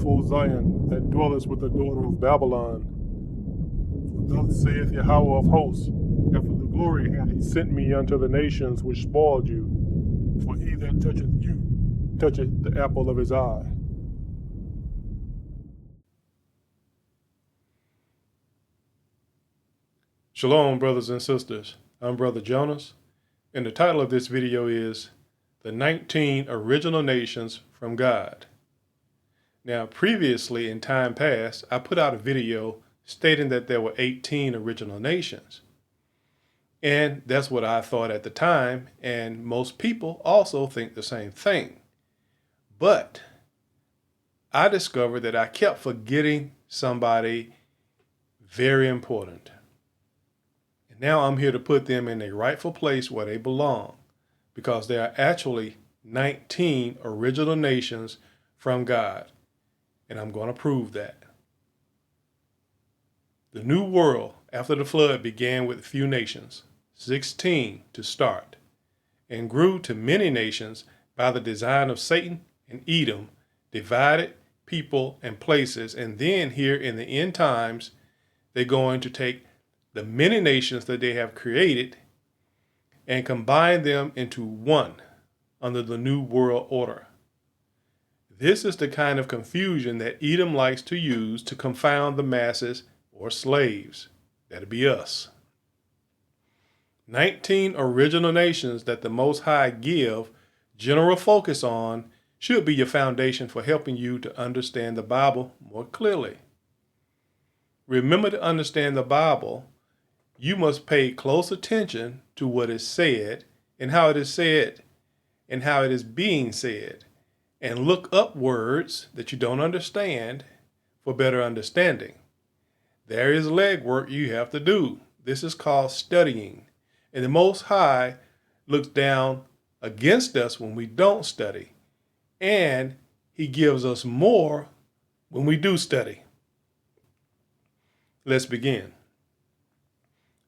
enough, O Zion, that dwellest with the daughter of Babylon. For thus saith Yahweh of hosts, after the glory hath he sent me unto the nations which spoiled you. For he that toucheth you toucheth the apple of his eye. Shalom, brothers and sisters. I'm Brother Jonas, and the title of this video is The 19 Original Nations from God. Now, previously in time past, I put out a video stating that there were 18 original nations. And that's what I thought at the time, and most people also think the same thing. But I discovered that I kept forgetting somebody very important. And now I'm here to put them in a rightful place where they belong, because there are actually 19 original nations from God. And I'm going to prove that. The new world after the flood began with few nations, 16 to start, and grew to many nations by the design of Satan and Edom, divided people and places. And then here in the end times, they're going to take the many nations that they have created and combine them into one under the new world order. This is the kind of confusion that Edom likes to use to confound the masses or slaves. That'd be us. 19 original nations that the Most High give general focus on should be your foundation for helping you to understand the Bible more clearly. Remember, to understand the Bible, you must pay close attention to what is said and how it is said and how it is being said, and look up words that you don't understand for better understanding. There is legwork you have to do. This is called studying. And the Most High looks down against us when we don't study. And he gives us more when we do study. Let's begin.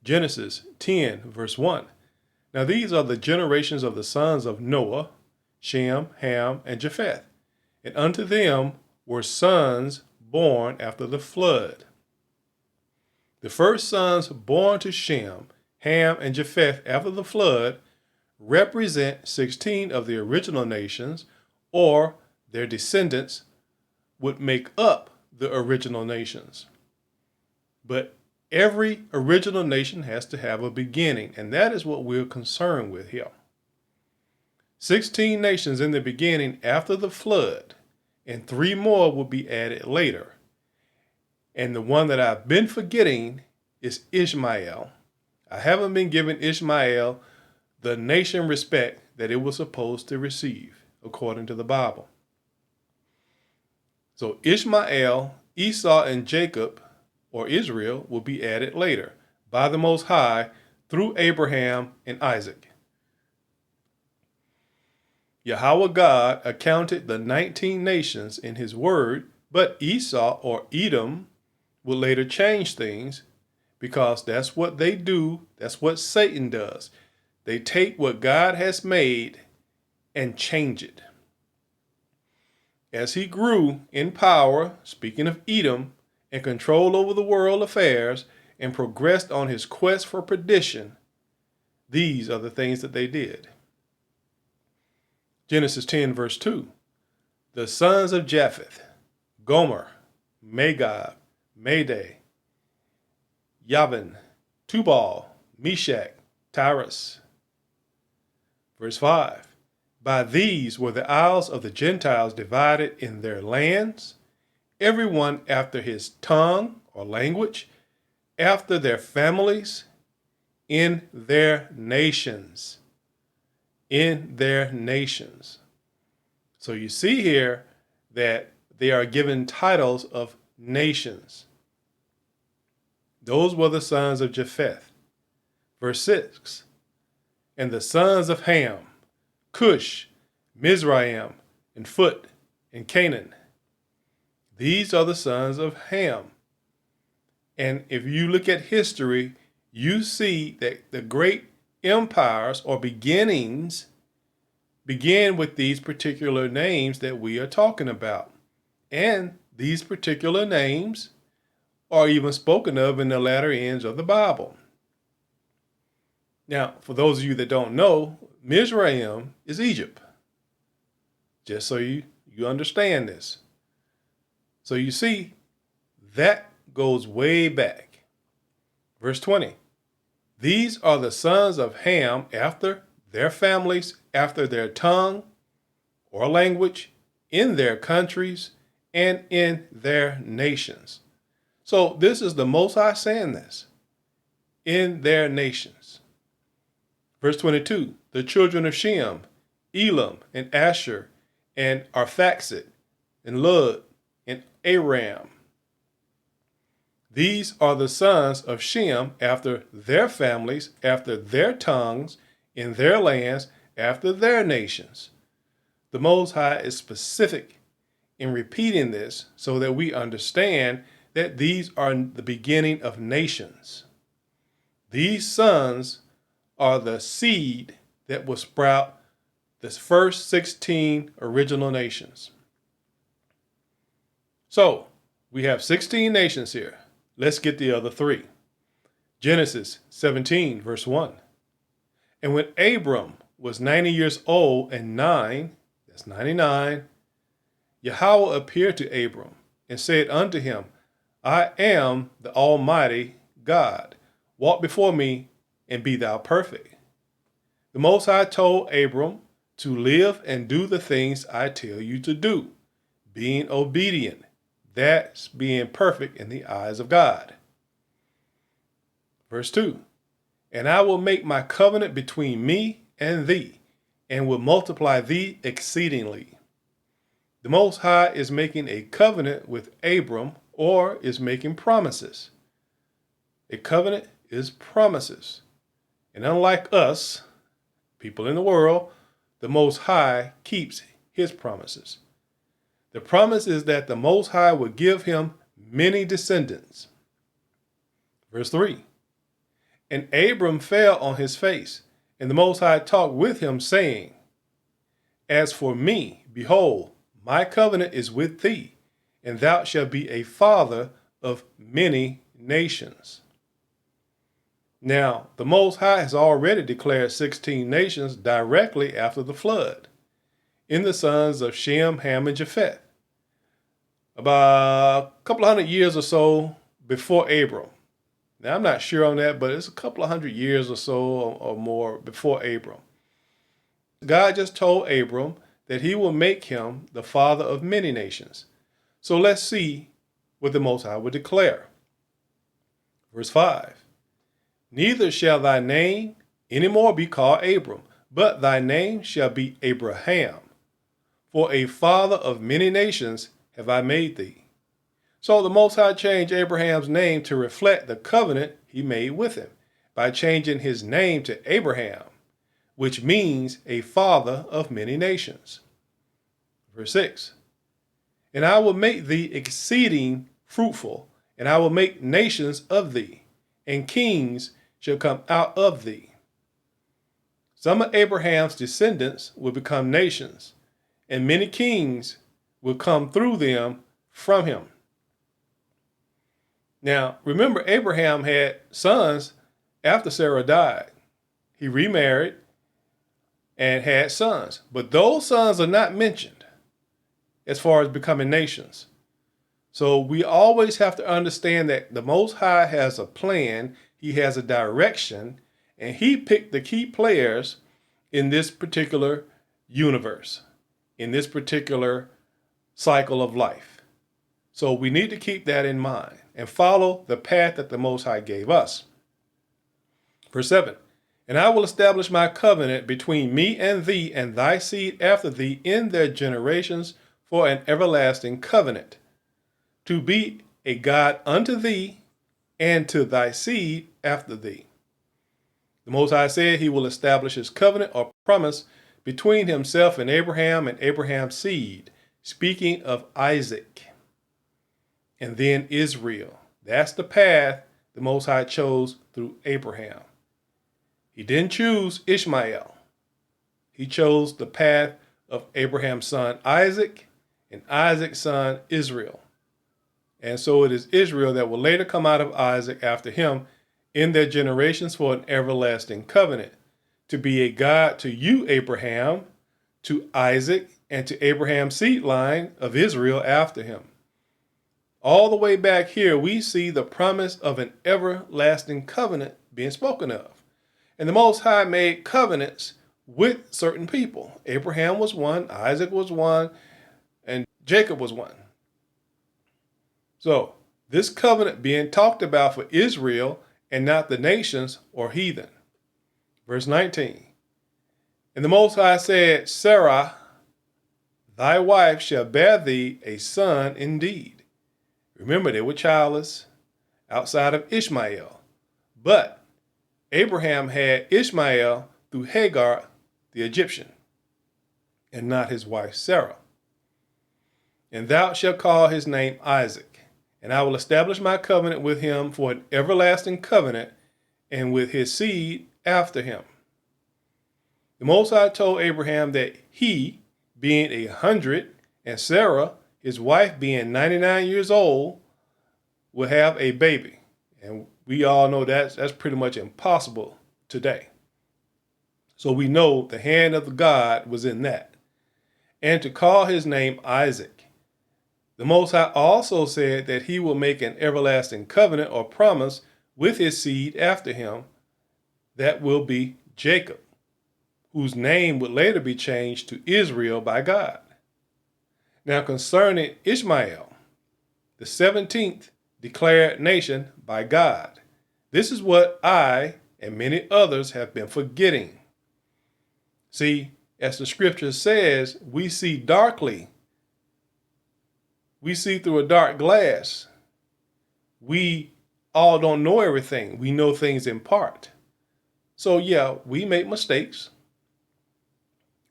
Genesis 10, verse 1. Now these are the generations of the sons of Noah, Shem, Ham, and Japheth. And unto them were sons born after the flood. The first sons born to Shem, Ham, and Japheth after the flood represent 16 of the original nations, or their descendants would make up the original nations. But every original nation has to have a beginning, and that is what we're concerned with here. 16 nations in the beginning after the flood, and 3 more will be added later. And the one that I've been forgetting is Ishmael. I haven't been giving Ishmael the nation respect that it was supposed to receive, according to the Bible. So Ishmael, Esau, and Jacob, or Israel, will be added later by the Most High through Abraham and Isaac. Yahweh God accounted the 19 nations in his word, but Esau or Edom will later change things, because that's what they do. That's what Satan does. They take what God has made and change it. As he grew in power, speaking of Edom, and control over the world affairs, and progressed on his quest for perdition, these are the things that they did. Genesis 10, verse 2. The sons of Japheth, Gomer, Magog, Madai, Yavin, Tubal, Meshach, Tyrus. Verse 5. By these were the isles of the Gentiles divided in their lands, everyone after his tongue or language, after their families, in their nations. In their nations. So you see here that they are given titles of nations. Those were the sons of Japheth. Verse 6. And the sons of Ham, Cush, Mizraim, and Phut, and Canaan. These are the sons of Ham. And if you look at history, you see that the great empires or beginnings began with these particular names that we are talking about. And these particular names are even spoken of in the latter ends of the Bible. Now, for those of you that don't know, Mizraim is Egypt. Just so you understand this. So you see, that goes way back. Verse 20. These are the sons of Ham after their families, after their tongue or language, in their countries, and in their nations. So this is the Most High saying this. In their nations. Verse 22. The children of Shem, Elam, and Asher, and Arphaxad, and Lud, and Aram. These are the sons of Shem after their families, after their tongues, in their lands, after their nations. The Most High is specific in repeating this so that we understand that these are the beginning of nations. These sons are the seed that will sprout the first 16 original nations. So we have 16 nations here. Let's get the other three. Genesis 17, verse 1. And when Abram was 90 years old and 9, that's 99, Yahweh appeared to Abram and said unto him, I am the Almighty God. Walk before me and be thou perfect. The Most High told Abram to live and do the things I tell you to do, being obedient. That's being perfect in the eyes of God. Verse 2. And I will make my covenant between me and thee, and will multiply thee exceedingly. The Most High is making a covenant with Abram, or is making promises. A covenant is promises. And unlike us, people in the world, the Most High keeps his promises. The promise is that the Most High will give him many descendants. Verse 3. And Abram fell on his face, and the Most High talked with him, saying, As for me, behold, my covenant is with thee, and thou shalt be a father of many nations. Now, the Most High has already declared 16 nations directly after the flood, in the sons of Shem, Ham, and Japheth, about a couple of hundred years or so before Abram. Now, I'm not sure on that, but it's a couple of hundred years or so or more before Abram. God just told Abram that he will make him the father of many nations. So let's see what the Most High would declare. Verse 5. Neither shall thy name any more be called Abram, but thy name shall be Abraham. For a father of many nations have I made thee. So the Most High changed Abraham's name to reflect the covenant he made with him by changing his name to Abraham, which means a father of many nations. Verse 6. And I will make thee exceeding fruitful, and I will make nations of thee, and kings shall come out of thee. Some of Abraham's descendants will become nations, and many kings will come through them from him. Now, remember, Abraham had sons after Sarah died. He remarried and had sons, but those sons are not mentioned as far as becoming nations. So we always have to understand that the Most High has a plan, he has a direction, and he picked the key players in this particular universe, in this particular cycle of life. So we need to keep that in mind and follow the path that the Most High gave us. Verse 7. And I will establish my covenant between me and thee and thy seed after thee in their generations for an everlasting covenant, to be a God unto thee and to thy seed after thee. The Most High said he will establish his covenant or promise between himself and Abraham's seed, speaking of Isaac. And then Israel. That's the path the Most High chose through Abraham. He didn't choose Ishmael. He chose the path of Abraham's son Isaac and Isaac's son Israel. And so it is Israel that will later come out of Isaac after him in their generations for an everlasting covenant, to be a God to you, Abraham, to Isaac, and to Abraham's seed line of Israel after him. All the way back here, we see the promise of an everlasting covenant being spoken of. And the Most High made covenants with certain people. Abraham was one, Isaac was one, and Jacob was one. So this covenant being talked about for Israel and not the nations or heathen. Verse 19. And the Most High said, Sarah, thy wife shall bear thee a son indeed. Remember, they were childless outside of Ishmael. But Abraham had Ishmael through Hagar, the Egyptian, and not his wife Sarah. And thou shalt call his name Isaac, and I will establish my covenant with him for an everlasting covenant, and with his seed after him. The Most High told Abraham that he, being 100, and Sarah, his wife, being 99 years old, will have a baby. And we all know that's pretty much impossible today. So we know the hand of God was in that. And to call his name Isaac. The Most High also said that he will make an everlasting covenant or promise with his seed after him. That will be Jacob, whose name would later be changed to Israel by God. Now concerning Ishmael, the 17th declared nation by God, this is what I and many others have been forgetting. See, as the scripture says, we see darkly. We see through a dark glass. We all don't know everything. We know things in part. So yeah, we make mistakes.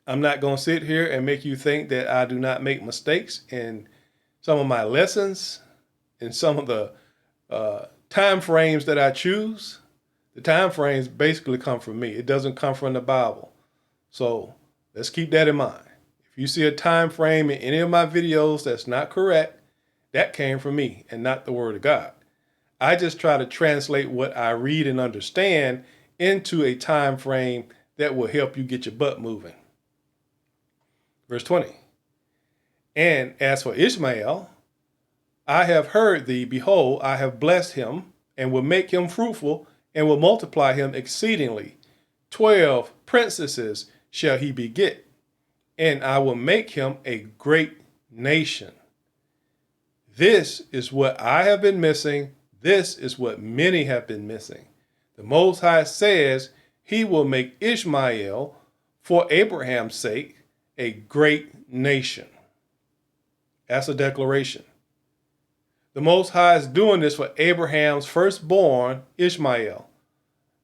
I'm not going to sit here and make you think that I do not make mistakes in some of my lessons, in some of the time frames that I choose. The time frames basically come from me. It doesn't come from the Bible. So let's keep that in mind. If you see a time frame in any of my videos that's not correct, that came from me and not the Word of God. I just try to translate what I read and understand into a time frame that will help you get your butt moving. Verse 20. And as for Ishmael, I have heard thee, behold, I have blessed him, and will make him fruitful, and will multiply him exceedingly. 12 princesses shall he beget, and I will make him a great nation. This is what I have been missing. This is what many have been missing. The Most High says he will make Ishmael, for Abraham's sake, a great nation. That's a declaration. The Most High is doing this for Abraham's firstborn, Ishmael,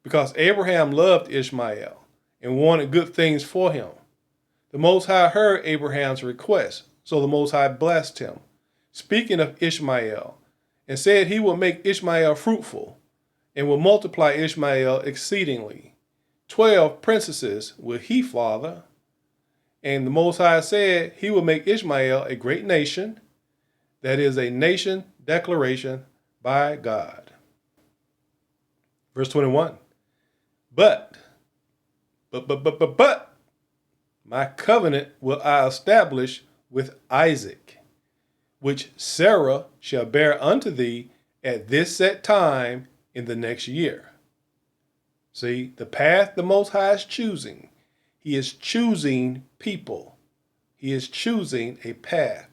because Abraham loved Ishmael and wanted good things for him. The Most High heard Abraham's request, so the Most High blessed him, speaking of Ishmael, and said he will make Ishmael fruitful and will multiply Ishmael exceedingly. 12 princesses will he father. And the Most High said he will make Ishmael a great nation. That is a nation declaration by God. Verse 21. But my covenant will I establish with Isaac, which Sarah shall bear unto thee at this set time in the next year. See, the path the Most High is choosing. He is choosing people. He is choosing a path.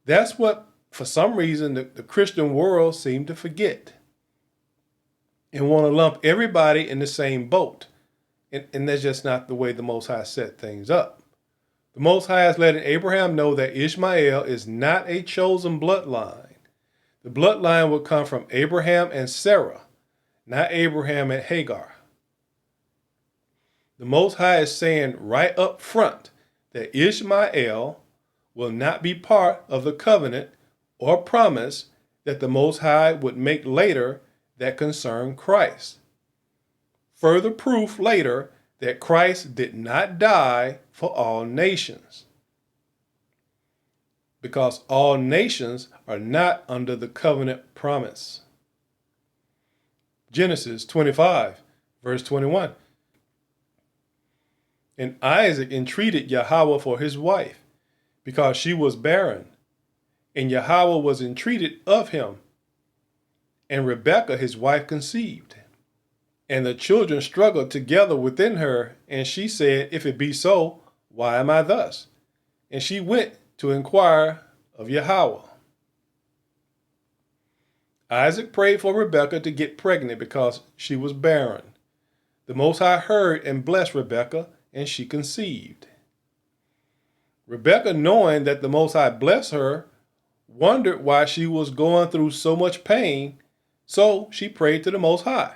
That's what, for some reason, the Christian world seemed to forget and want to lump everybody in the same boat. And that's just not the way the Most High set things up. The Most High is letting Abraham know that Ishmael is not a chosen bloodline. The bloodline will come from Abraham and Sarah, not Abraham and Hagar. The Most High is saying right up front that Ishmael will not be part of the covenant or promise that the Most High would make later that concern Christ. Further proof later that Christ did not die for all nations. because all nations are not under the covenant promise. Genesis 25, verse 21. And Isaac entreated Yahweh for his wife, because she was barren, and Yahweh was entreated of him. And Rebekah his wife conceived. And the children struggled together within her, and she said, If it be so, why am I thus? And she went to inquire of Yahweh. Isaac prayed for Rebekah to get pregnant because she was barren. The Most High heard and blessed Rebekah, and she conceived. Rebekah, knowing that the Most High blessed her, wondered why she was going through so much pain, so she prayed to the Most High.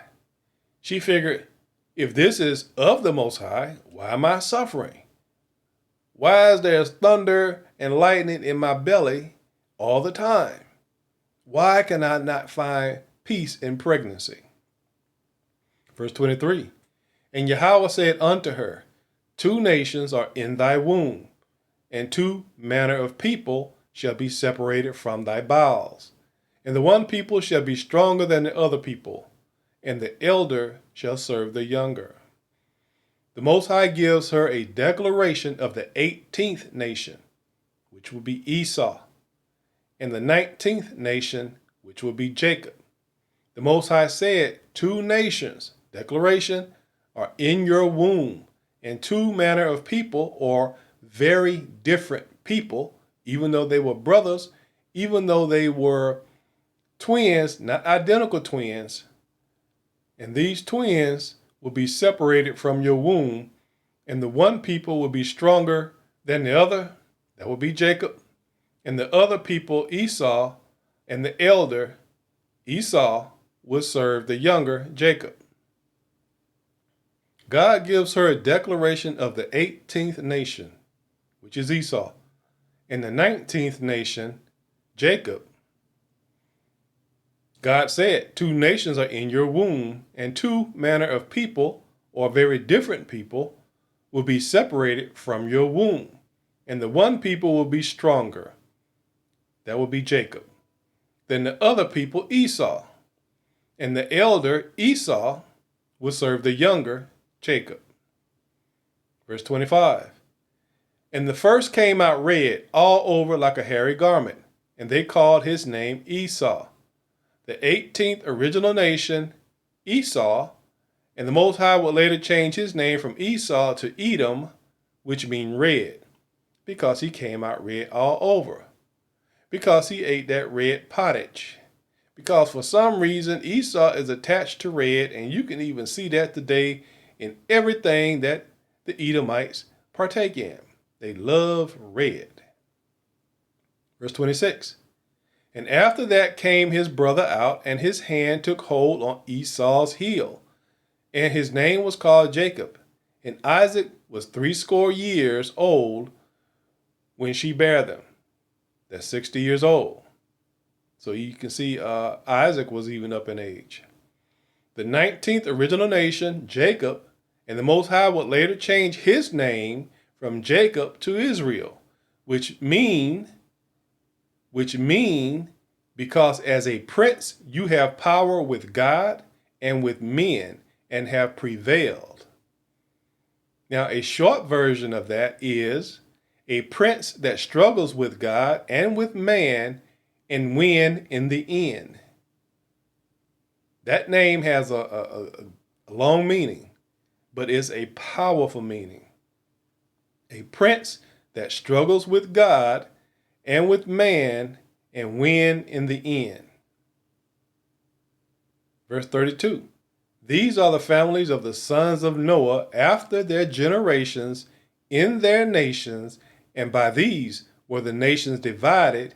She figured, if this is of the Most High, why am I suffering? Why is there thunder and lightning in my belly all the time? Why can I not find peace in pregnancy? Verse 23, and Yahweh said unto her, 2 nations are in thy womb, and 2 manner of people shall be separated from thy bowels. And the one people shall be stronger than the other people, and the elder shall serve the younger. The Most High gives her a declaration of the 18th nation, which will be Esau, and the 19th nation, which will be Jacob. The Most High said, 2 nations, declaration, are in your womb, and 2 manner of people, or very different people, even though they were brothers, even though they were twins, not identical twins. And these twins will be separated from your womb, and the one people will be stronger than the other. That will be Jacob. And the other people, Esau, and the elder, Esau, will serve the younger, Jacob. God gives her a declaration of the 18th nation, which is Esau, and the 19th nation, Jacob. God said, 2 nations are in your womb, and 2 manner of people, or very different people, will be separated from your womb, and the one people will be stronger. That will be Jacob. Then the other people, Esau, and the elder, Esau, will serve the younger, Jacob. Verse 25, and the first came out red all over like a hairy garment, and they called his name Esau. The 18th original nation, Esau, and the Most High will later change his name from Esau to Edom, which means red, because he came out red all over, because he ate that red pottage, because for some reason Esau is attached to red, and you can even see that today in everything that the Edomites partake in. They love red. Verse 26, and after that came his brother out, and his hand took hold on Esau's heel, and his name was called Jacob. And Isaac was 80 years old when she bare them. That's 60 years old. So you can see Isaac was even up in age. The 19th original nation, Jacob, and the Most High would later change his name from Jacob to Israel, which mean because as a prince you have power with God and with men and have prevailed. Now, a short version of that is a prince that struggles with God and with man and win in the end. That name has a long meaning, but is a powerful meaning. A prince that struggles with God and with man and win in the end. Verse 32. These are the families of the sons of Noah after their generations in their nations, and by these were the nations divided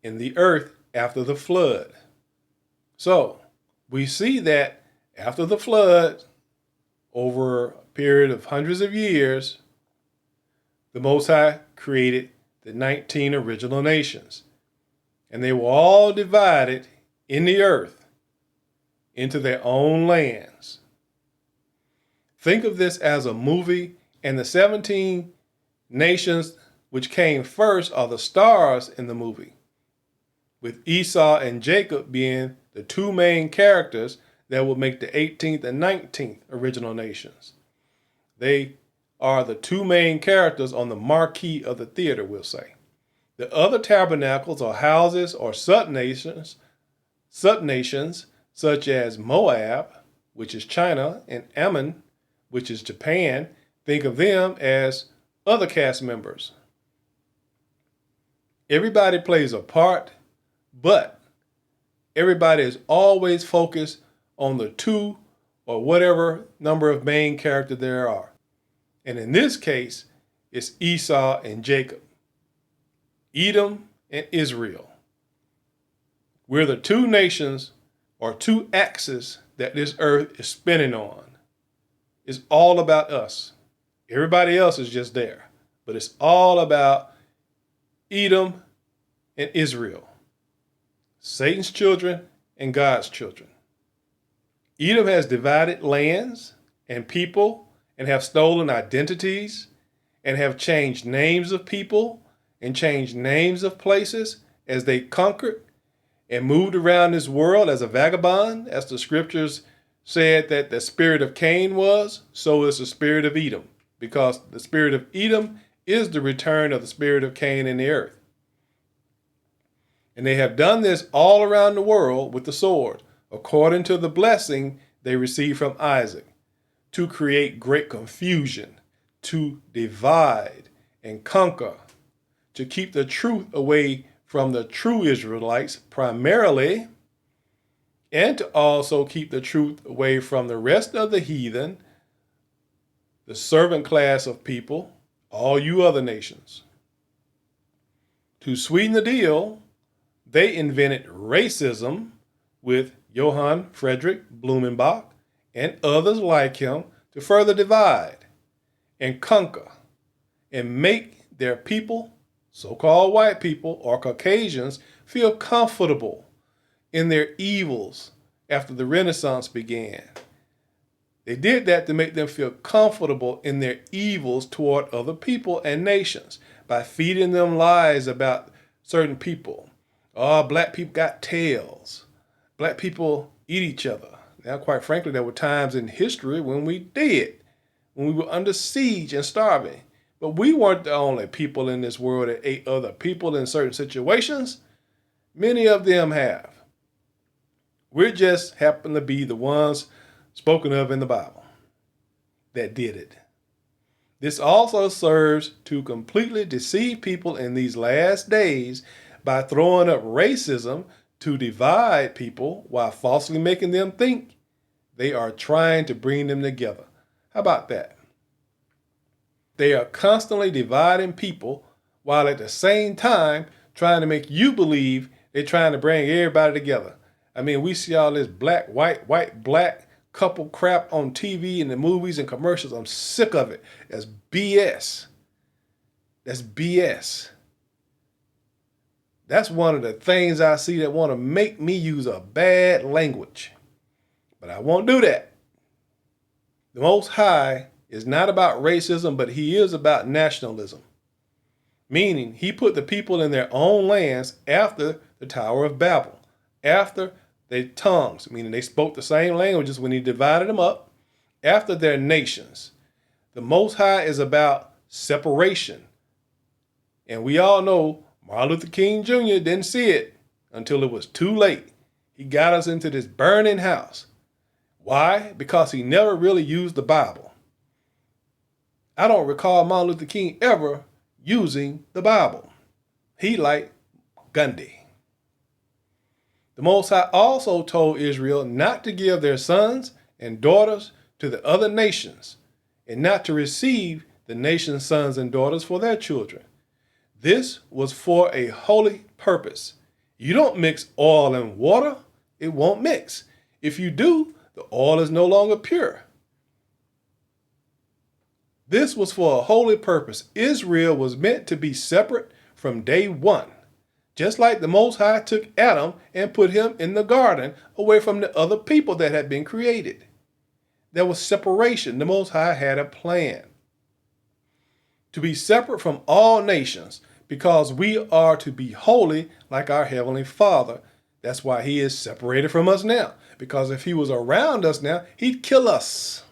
in the earth after the flood. So we see that after the flood, over a period of hundreds of years, the Most High created the 19 original nations, and they were all divided in the earth into their own lands. Think of this as a movie, and the 17 nations which came first are the stars in the movie, with Esau and Jacob being the two main characters that will make the 18th and 19th original nations. They are the two main characters on the marquee of the theater, we'll say. The other tabernacles or houses or subnations such as Moab, which is China, and Ammon, which is Japan, think of them as other cast members. Everybody plays a part, but everybody is always focused on the two or whatever number of main characters there are. And in this case, it's Esau and Jacob, Edom and Israel. We're the two nations or two axes that this earth is spinning on. It's all about us. Everybody else is just there, but it's all about Edom and Israel, Satan's children and God's children. Edom has divided lands and people and have stolen identities and have changed names of people and changed names of places as they conquered and moved around this world as a vagabond, as the scriptures said that the spirit of Cain was, so is the spirit of Edom, because the spirit of Edom is the return of the spirit of Cain in the earth. And they have done this all around the world with the sword, according to the blessing they received from Isaac, to create great confusion, to divide and conquer, to keep the truth away from the true Israelites primarily, and to also keep the truth away from the rest of the heathen, the servant class of people, all you other nations. To sweeten the deal, they invented racism with Johann Friedrich Blumenbach and others like him to further divide and conquer and make their people, so-called white people or Caucasians, feel comfortable in their evils after the Renaissance began. They did that to make them feel comfortable in their evils toward other people and nations by feeding them lies about certain people. Oh, black people got tails. Black people eat each other. Now, quite frankly, there were times in history when we did, when we were under siege and starving. But we weren't the only people in this world that ate other people in certain situations. Many of them have. We just happen to be the ones spoken of in the Bible that did it. This also serves to completely deceive people in these last days by throwing up racism to divide people while falsely making them think they are trying to bring them together. How about that? They are constantly dividing people while at the same time trying to make you believe they're trying to bring everybody together. I mean, we see all this black, white, black couple crap on TV and the movies and commercials. I'm sick of it. That's BS. That's BS. That's one of the things I see that want to make me use a bad language. But I won't do that. The Most High is not about racism, but he is about nationalism. Meaning he put the people in their own lands after the Tower of Babel, after their tongues, meaning they spoke the same languages when he divided them up, after their nations. The Most High is about separation. And we all know Martin Luther King Jr. didn't see it until it was too late. He got us into this burning house. Why? Because he never really used the Bible. I don't recall Martin Luther King ever using the Bible. He like Gandhi. The Most High also told Israel not to give their sons and daughters to the other nations and not to receive the nation's sons and daughters for their children. This was for a holy purpose. You don't mix oil and water. It won't mix. If you do, the oil is no longer pure. This was for a holy purpose. Israel was meant to be separate from day one. Just like the Most High took Adam and put him in the garden away from the other people that had been created. There was separation. The Most High had a plan. to be separate from all nations, because we are to be holy like our Heavenly Father. That's why he is separated from us now, because if he was around us now, he'd kill us.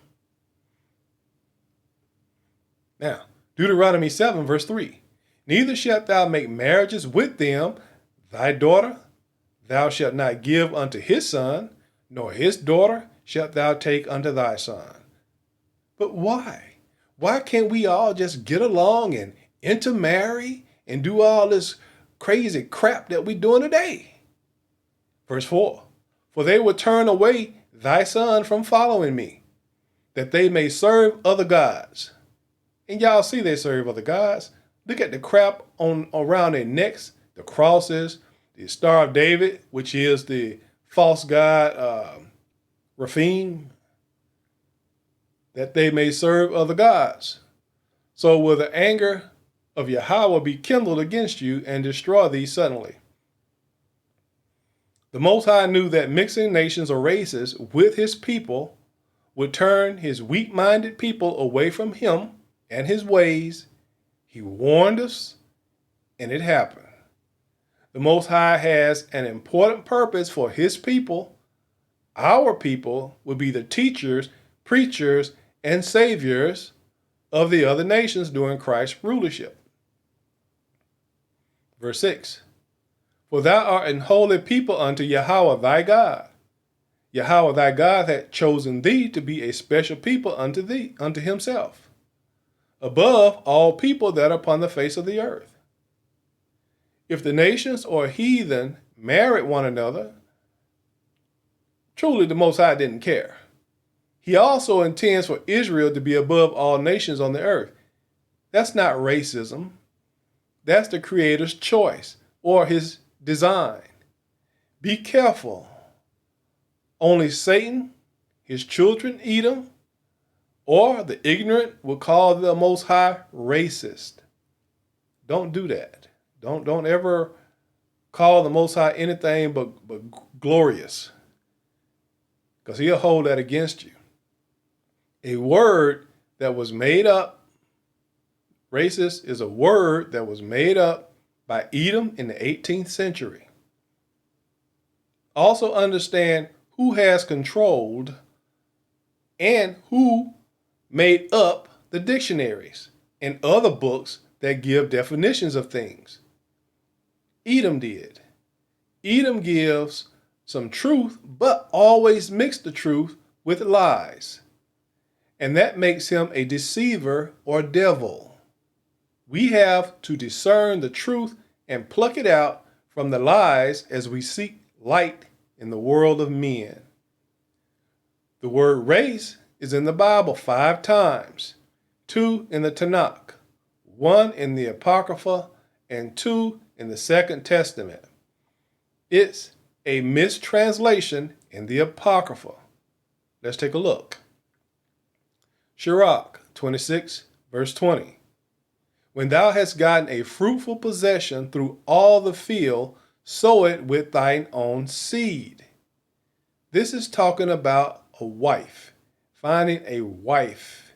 Now, Deuteronomy 7, verse 3. Neither shalt thou make marriages with them, thy daughter, thou shalt not give unto his son, nor his daughter shalt thou take unto thy son. But why? Why can't we all just get along and intermarry and do all this crazy crap that we're doing today? Verse 4. For they will turn away thy son from following me, that they may serve other gods. And y'all see they serve other gods. Look at the crap on around their necks, the crosses, the Star of David, which is the false god Rephaim, that they may serve other gods. So will the anger of Yahweh be kindled against you and destroy thee suddenly. The Most High knew that mixing nations or races with his people would turn his weak-minded people away from him and his ways. He warned us, and it happened. The Most High has an important purpose for his people. Our people will be the teachers, preachers, and saviors of the other nations during Christ's rulership. Verse 6. For thou art an holy people unto Yahweh thy God. Yahweh thy God hath chosen thee to be a special people unto thee, unto himself, above all people that are upon the face of the earth. If the nations or heathen married one another, truly the Most High didn't care. He also intends for Israel to be above all nations on the earth. That's not racism. That's the Creator's choice or his design. Be careful. Only Satan, his children, Edom, or the ignorant will call the Most High racist. Don't do that. Don't ever call the Most High anything but glorious, because he'll hold that against you. A word that was made up, racist is a word that was made up by Edom in the 18th century. Also understand who has controlled and who made up the dictionaries and other books that give definitions of things. Edom did. Edom gives some truth, but always mix the truth with lies. And that makes him a deceiver or devil. We have to discern the truth and pluck it out from the lies as we seek light in the world of men. The word race is in the Bible 5 times, 2 in the Tanakh, 1 in the Apocrypha, and 2 in the Second Testament. It's a mistranslation in the Apocrypha. Let's take a look. Sirach 26, verse 20. When thou hast gotten a fruitful possession through all the field, sow it with thine own seed. This is talking about a wife, finding a wife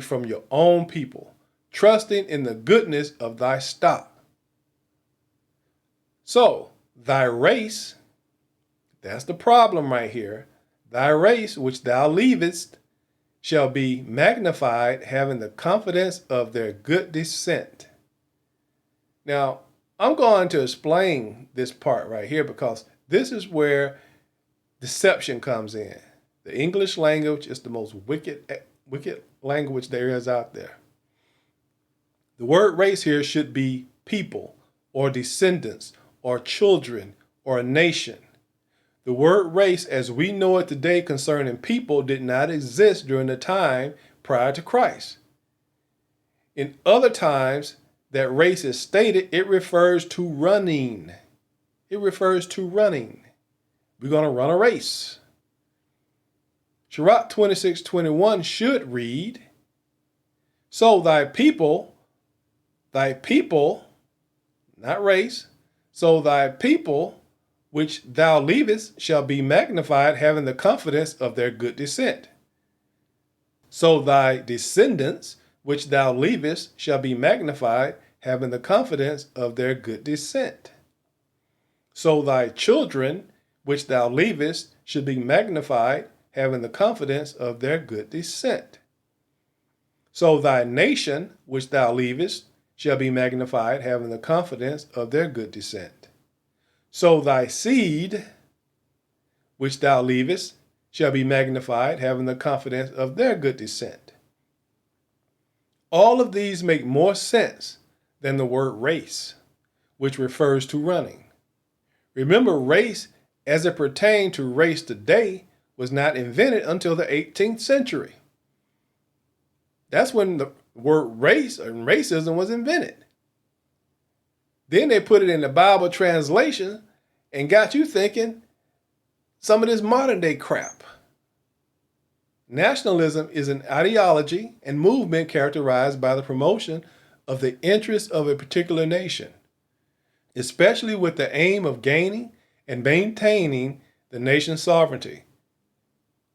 from your own people, trusting in the goodness of thy stock. So, thy race, that's the problem right here, thy race which thou leavest shall be magnified, having the confidence of their good descent. Now, I'm going to explain this part right here because this is where deception comes in. The English language is the most wicked language there is out there. The word race here should be people or descendants or children or a nation. The word race as we know it today concerning people did not exist during the time prior to Christ. In other times that race is stated, it refers to running. It refers to running. We're going to run a race. Sirach 26:21 should read, so thy people, not race, so thy people which thou leavest shall be magnified, having the confidence of their good descent. So thy descendants, which thou leavest shall be magnified, having the confidence of their good descent. So thy children, which thou leavest, should be magnified, having the confidence of their good descent. So thy nation, which thou leavest, shall be magnified, having the confidence of their good descent. So thy seed, which thou leavest, shall be magnified, having the confidence of their good descent. All of these make more sense than the word race, which refers to running. Remember, race, as it pertained to race today, was not invented until the 18th century. That's when the word race and racism was invented. Then they put it in the Bible translation and got you thinking some of this modern day crap. Nationalism is an ideology and movement characterized by the promotion of the interests of a particular nation, especially with the aim of gaining and maintaining the nation's sovereignty,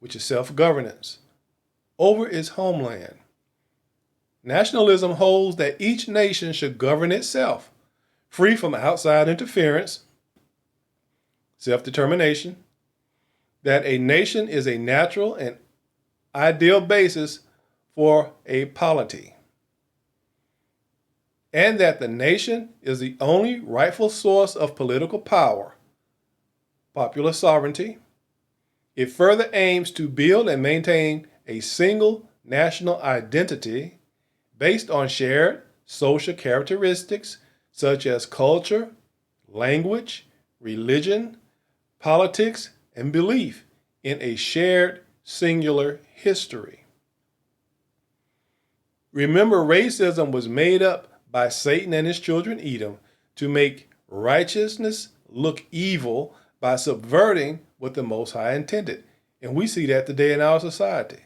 which is self-governance, over its homeland. Nationalism holds that each nation should govern itself, free from outside interference, self-determination, that a nation is a natural and ideal basis for a polity, and that the nation is the only rightful source of political power, popular sovereignty. It further aims to build and maintain a single national identity based on shared social characteristics such as culture, language, religion, politics, and belief in a shared singular history. Remember, racism was made up by Satan and his children Edom to make righteousness look evil by subverting what the Most High intended. And we see that today in our society.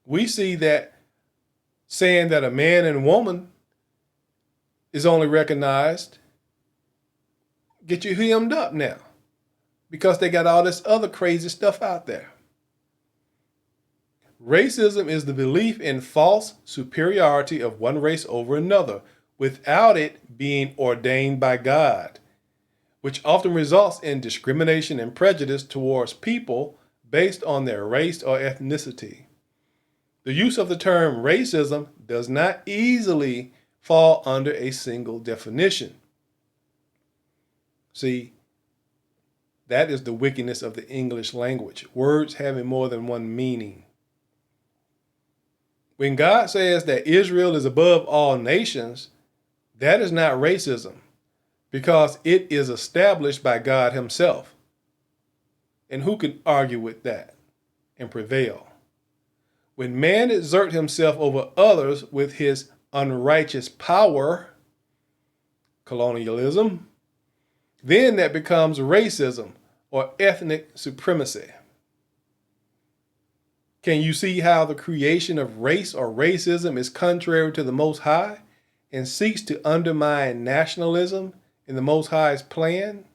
We see that saying that a man and woman is only recognized get you hemmed up now because they got all this other crazy stuff out there. Racism is the belief in false superiority of one race over another without it being ordained by God, which often results in discrimination and prejudice towards people based on their race or ethnicity. The use of the term racism does not easily fall under a single definition. See, that is the wickedness of the English language, words having more than one meaning. When God says that Israel is above all nations, that is not racism, because it is established by God himself. And who can argue with that and prevail? When man exerts himself over others with his unrighteous power, colonialism, then that becomes racism or ethnic supremacy. Can you see how the creation of race or racism is contrary to the Most High and seeks to undermine nationalism in the Most High's plan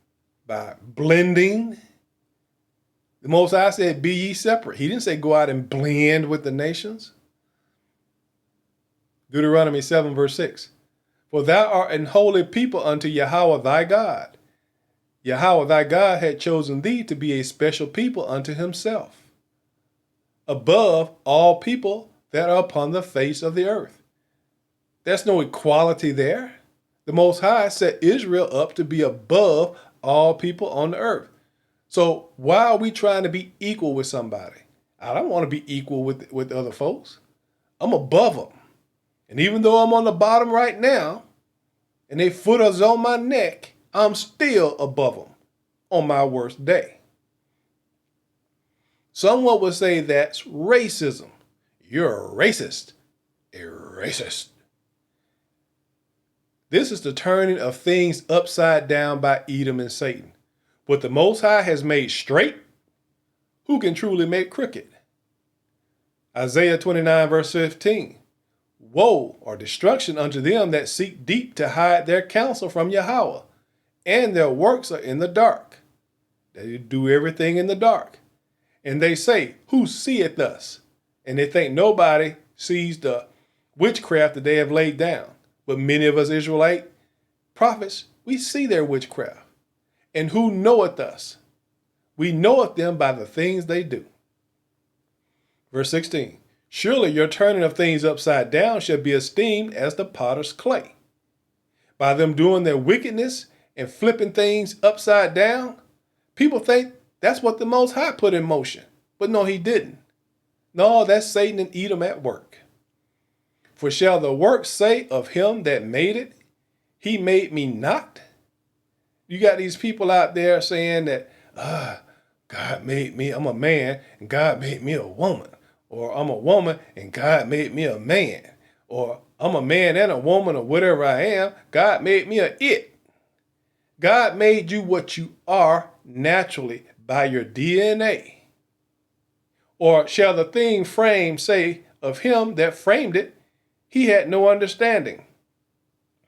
by blending? The Most High said, be ye separate. He didn't say go out and blend with the nations. Deuteronomy 7 verse 6. For thou art an holy people unto Yahweh thy God. Yahweh thy God had chosen thee to be a special people unto himself, above all people that are upon the face of the earth. There's no equality there. The Most High set Israel up to be above all people on the earth. So why are we trying to be equal with somebody? I don't want to be equal with other folks. I'm above them. And even though I'm on the bottom right now, and their foot is on my neck, I'm still above them on my worst day. Someone would say that's racism. You're a racist. A racist. This is the turning of things upside down by Edom and Satan. What the Most High has made straight, who can truly make crooked? Isaiah 29 verse 15. Woe or destruction unto them that seek deep to hide their counsel from Yahweh, and their works are in the dark. They do everything in the dark. And they say, who seeth us? And they think nobody sees the witchcraft that they have laid down. But many of us Israelite prophets, we see their witchcraft. And who knoweth us? We knoweth them by the things they do. Verse 16, surely your turning of things upside down shall be esteemed as the potter's clay. By them doing their wickedness and flipping things upside down, people think that's what the Most High put in motion. But no, he didn't. No, that's Satan and Edom at work. For shall the work say of him that made it, he made me not? You got these people out there saying that, God made me, I'm a man, and God made me a woman. Or I'm a woman, and God made me a man. Or I'm a man and a woman, or whatever I am. God made me a it. God made you what you are naturally by your DNA. Or shall the thing framed say of him that framed it, he had no understanding.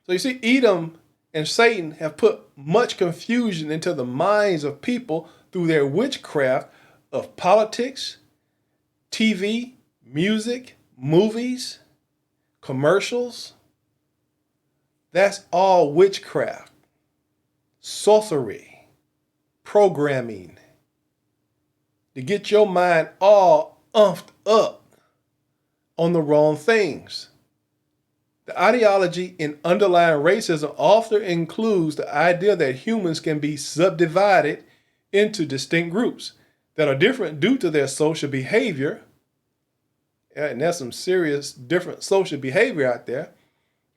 So you see, Edom and Satan have put much confusion into the minds of people through their witchcraft of politics, TV, music, movies, commercials. That's all witchcraft, sorcery, programming, to get your mind all umphed up on the wrong things. The ideology in underlying racism often includes the idea that humans can be subdivided into distinct groups that are different due to their social behavior. And there's some serious different social behavior out there,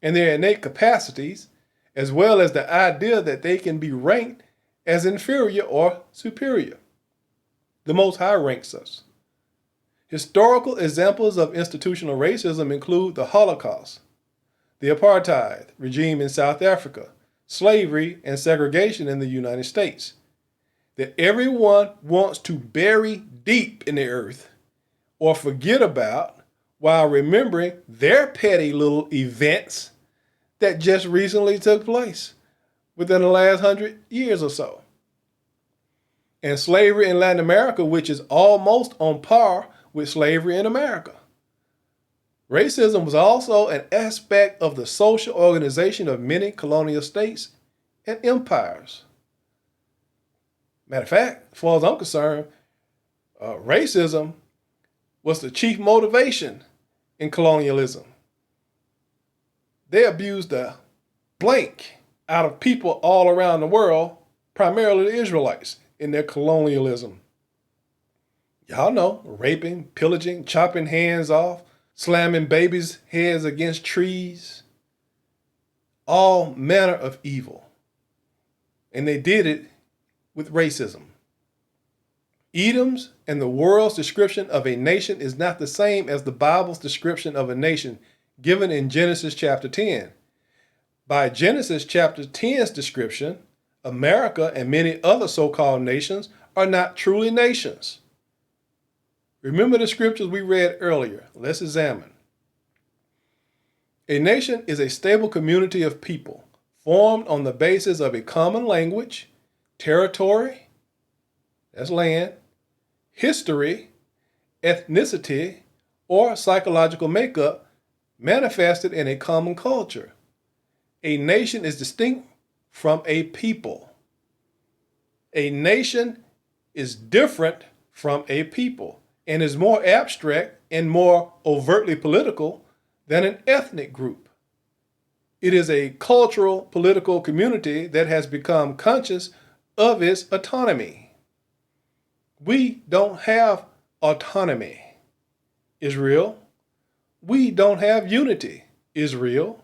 and their innate capacities, as well as the idea that they can be ranked as inferior or superior. The Most High ranks us. Historical examples of institutional racism include the Holocaust, the apartheid regime in South Africa, slavery and segregation in the United States, that everyone wants to bury deep in the earth or forget about while remembering their petty little events that just recently took place within the last 100 years or so. And slavery in Latin America, which is almost on par with slavery in America. Racism was also an aspect of the social organization of many colonial states and empires. Matter of fact, as far as I'm concerned, racism was the chief motivation in colonialism. They abused the blank out of people all around the world, primarily the Israelites, in their colonialism. Y'all know, raping, pillaging, chopping hands off, slamming babies' heads against trees, all manner of evil. And they did it with racism. Edom's and the world's description of a nation is not the same as the Bible's description of a nation given in Genesis chapter 10. By Genesis chapter 10's description, America and many other so-called nations are not truly nations. Remember the scriptures we read earlier. Let's examine. A nation is a stable community of people formed on the basis of a common language, territory, that's land, history, ethnicity, or psychological makeup manifested in a common culture. A nation is distinct from a people. A nation is different from a people and is more abstract and more overtly political than an ethnic group. It is a cultural, political community that has become conscious of its autonomy. We don't have autonomy, Israel. We don't have unity, Israel.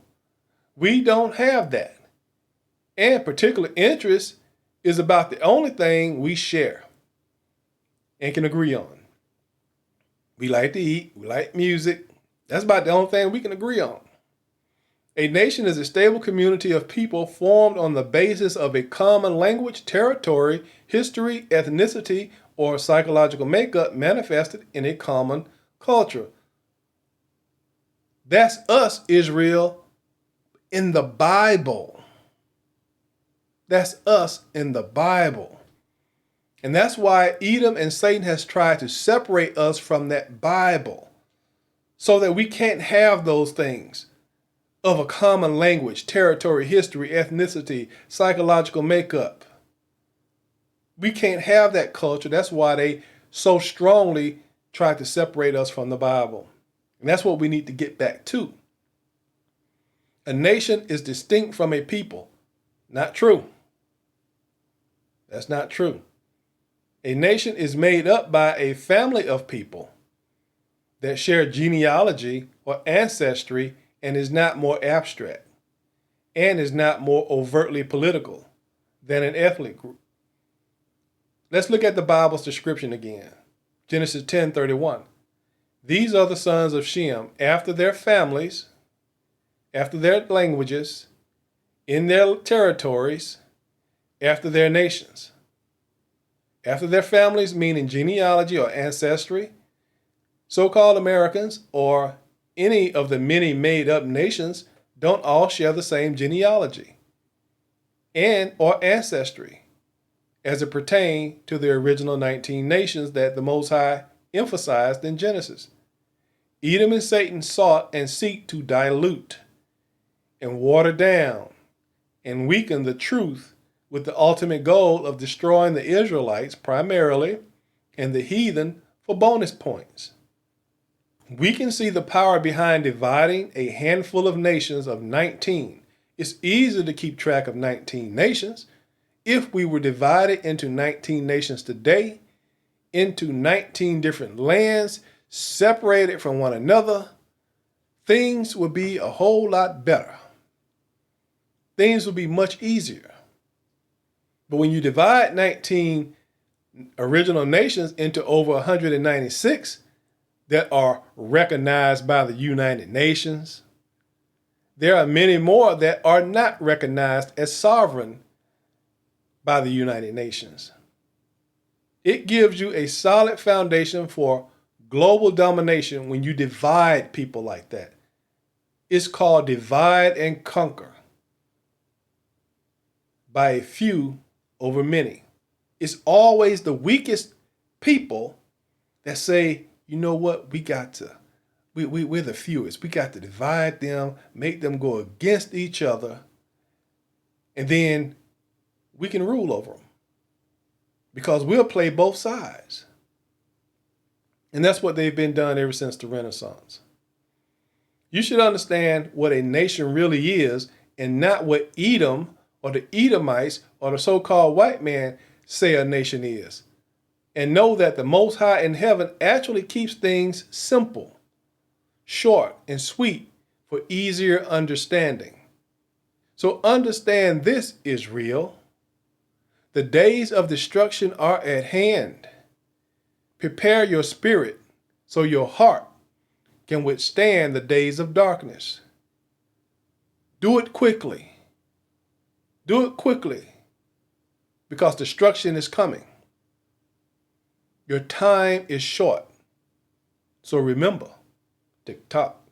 We don't have that. And particular interest is about the only thing we share and can agree on. We like to eat, we like music. That's about the only thing we can agree on. A nation is a stable community of people formed on the basis of a common language, territory, history, ethnicity, or psychological makeup manifested in a common culture. That's us, Israel, in the Bible. That's us in the Bible. And that's why Edom and Satan has tried to separate us from that Bible. so that we can't have those things of a common language, territory, history, ethnicity, psychological makeup. We can't have that culture. That's why they so strongly try to separate us from the Bible. And that's what we need to get back to. A nation is distinct from a people. Not true. That's not true. A nation is made up by a family of people that share genealogy or ancestry and is not more abstract and is not more overtly political than an ethnic group. Let's look at the Bible's description again. Genesis 10:31. These are the sons of Shem after their families, after their languages, in their territories, after their nations. After their families, meaning genealogy or ancestry, so-called Americans or any of the many made-up nations don't all share the same genealogy and or ancestry as it pertains to the original 19 nations that the Most High emphasized in Genesis. Edom and Satan sought and seek to dilute and water down and weaken the truth with the ultimate goal of destroying the Israelites primarily and the heathen for bonus points. We can see the power behind dividing a handful of nations of 19. It's easy to keep track of 19 nations. If we were divided into 19 nations today, into 19 different lands, separated from one another, things would be a whole lot better. Things would be much easier. But when you divide 19 original nations into over 196 that are recognized by the United Nations, there are many more that are not recognized as sovereign by the United Nations. It gives you a solid foundation for global domination when you divide people like that. It's called divide and conquer by a few over many. It's always the weakest people that say, you know what, we're the fewest. We got to divide them, make them go against each other, and then we can rule over them because we'll play both sides. And that's what they've been done ever since the Renaissance. You should understand what a nation really is and not what Edom or the Edomites or the so-called white man say a nation is. And know that the Most High in heaven actually keeps things simple, short, and sweet for easier understanding. So understand this, Israel. The days of destruction are at hand. Prepare your spirit so your heart can withstand the days of darkness. Do it quickly. Do it quickly, because destruction is coming. Your time is short. So remember, tick tock.